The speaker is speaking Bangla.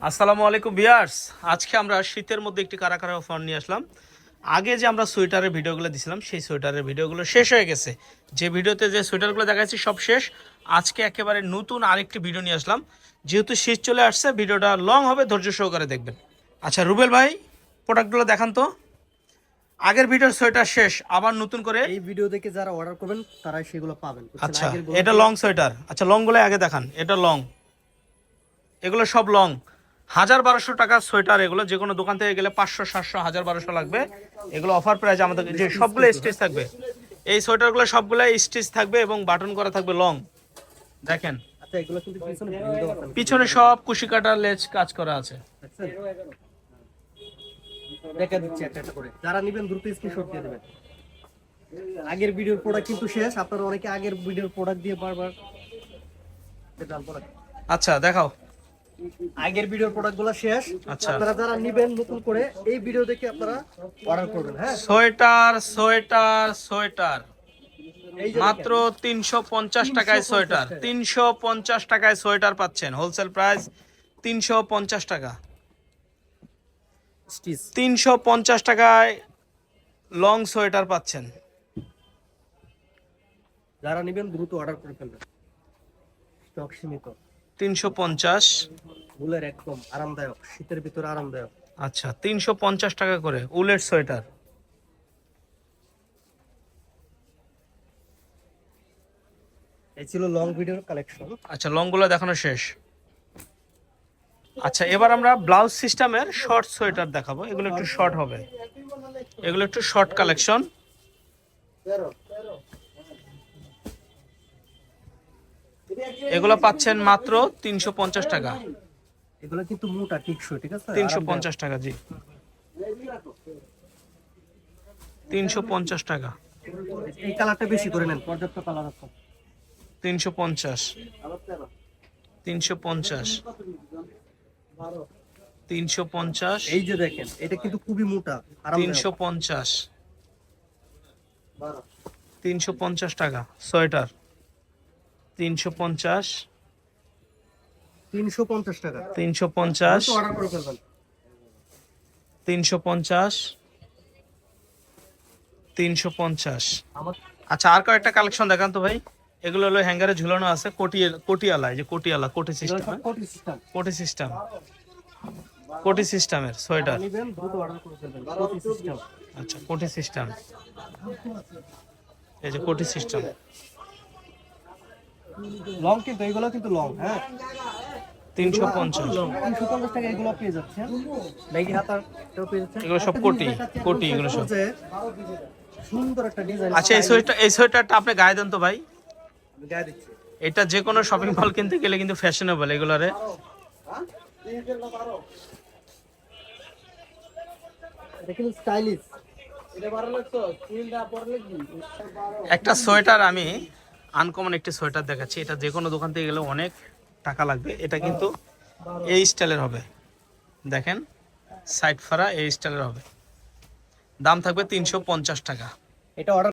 আসসালামু আলাইকুম ভিউয়ার্স, আজকে আমরা শীতের মধ্যে একটি কারাকারা অফার নিয়ে আসলাম। আগে যে আমরা সোয়েটারের ভিডিওগুলো দিছিলাম সেই সোয়েটারের ভিডিওগুলো শেষ হয়ে গেছে। যে ভিডিওতে যে সোয়েটারগুলো দেখাচ্ছি সব শেষ। আজকে একেবারে নতুন আরেকটি ভিডিও নিয়ে আসলাম। যেহেতু শীত চলে আসছে, ভিডিওটা লং হবে, ধৈর্য সহকারে দেখবেন। আচ্ছা রুবেল ভাই, প্রোডাক্টগুলো দেখান তো। আগের ভিডিওর সোয়েটার শেষ, আবার নতুন করে এই ভিডিও দেখে যারা অর্ডার করবেন তারাই সেগুলো পাবেন। আচ্ছা এটা লং সোয়েটার। আচ্ছা লংগুলো আগে দেখান। এটা লং, এগুলো সব লং। 1000-1200 টাকা সোয়েটার। এগুলো যে কোনো দোকান থেকে গেলে 500-700-1000-1200 লাগবে। এগুলো অফার প্রাইস আমাদের যে সবগুলো স্টিচ থাকবে। এই সোয়েটারগুলো সবগুলো স্টিচ থাকবে এবং বাটন করা থাকবে লং। দেখেন আচ্ছা এগুলো কিন্তু পিছনে ভিউ দেওয়া আছে। পিছনে সব কুশি কাটা লেজ কাজ করা আছে। দেখছেন? দেখা দিচ্ছি একটা একটা করে। যারা নেবেন দ্রুত স্ক্রিনশট দিয়ে দেবেন। আগের ভিডিওর প্রোডাক্ট কিন্তু শেষ। আপনারা অনেকে আগের ভিডিওর প্রোডাক্ট দিয়ে বারবার আচ্ছা দেখাও। আগের ভিডিওর প্রোডাক্টগুলো শেষ। আচ্ছা আপনারা যারা নেবেন নতুন করে এই ভিডিও দেখে আপনারা অর্ডার করবেন। হ্যাঁ, সোয়েটার সোয়েটার সোয়েটার এই যে মাত্র 350 টাকায় সোয়েটার। 350 টাকায় সোয়েটার পাচ্ছেন। হোলসেল প্রাইস 350 টাকা। স্টিচ 350 টাকায় লং সোয়েটার পাচ্ছেন। যারা নেবেন দ্রুত অর্ডার করে ফেলবেন। স্টক সীমিত। 350। উলের একদম আরামদায়ক, শীতের ভিতরে আরামদায়ক। আচ্ছা 350 টাকা করে উলের সোয়েটার। এই ছিল লং ভিডিওর কালেকশন। আচ্ছা লংগুলো দেখানো শেষ। আচ্ছা এবার আমরা ব্লাউজ সিস্টেমের শর্ট সোয়েটার দেখাবো। এগুলো একটু শর্ট হবে, এগুলো একটু শর্ট কালেকশন। এগুলো পাচ্ছেন মাত্র 350 টাকা। এগুলো কিন্তু মোটা টিকসই, ঠিক আছে? 350 টাকা, জি 350 টাকা। এই কালারটা বেশি করে নেন, পর্যাপ্ত কালার আছে। 350 350 350 এই যে দেখেন, এটা কিন্তু খুবই মোটা, আরামদায়ক। 350 350 টাকা সোয়েটার। 350 350 টাকা। 350 অর্ডার করে ফেলবেন। 350 350। আমার আচ্ছা আর কয়েকটা কালেকশন দেখান তো ভাই। এগুলো হলো হ্যাঙ্গারে ঝুলানো আছে। কোটিয়ালা, এই যে কোটিয়ালা, কোটি এগুলো সিস্টেম, সব কোটি সিস্টেম। কোটি সিস্টেম, কোটি সিস্টেমের সোয়েটার। নেবেন দ্রুত অর্ডার করে ফেলবেন। কোটি সিস্টেম। আচ্ছা কোটি সিস্টেম, এই যে কোটি সিস্টেম। লং কিন্তু এগুলো কিন্তু লং, হ্যাঁ 350। লং 350 টাকা এগুলো পেয়ে যাচ্ছেন। ব্যাগি হাতার এটাও পেয়ে যাচ্ছেন। এগুলো সব কোটি, কোটি এগুলো সব। সুন্দর একটা ডিজাইন। আচ্ছা এই সোয়েটারটা আপনি গায়ে দেন তো ভাই। গায়ে দিচ্ছি। এটা যে কোনো শপিং মল কিনতে গেলে কিন্তু ফ্যাশনেবল এগুলারে। এটা কিন্তু স্টাইলিশ। একটা সোয়েটার আমি আনকমন একটি সোয়েটার দেখাচ্ছি। এটা যে কোনো দোকান থেকে গেলে অনেক টাকা লাগবে। এটা কিন্তু এই স্টাইলের হবে, দেখেন সাইড ফাড়া এই স্টাইলের হবে। দাম থাকবে 350 টাকা। এটা অর্ডার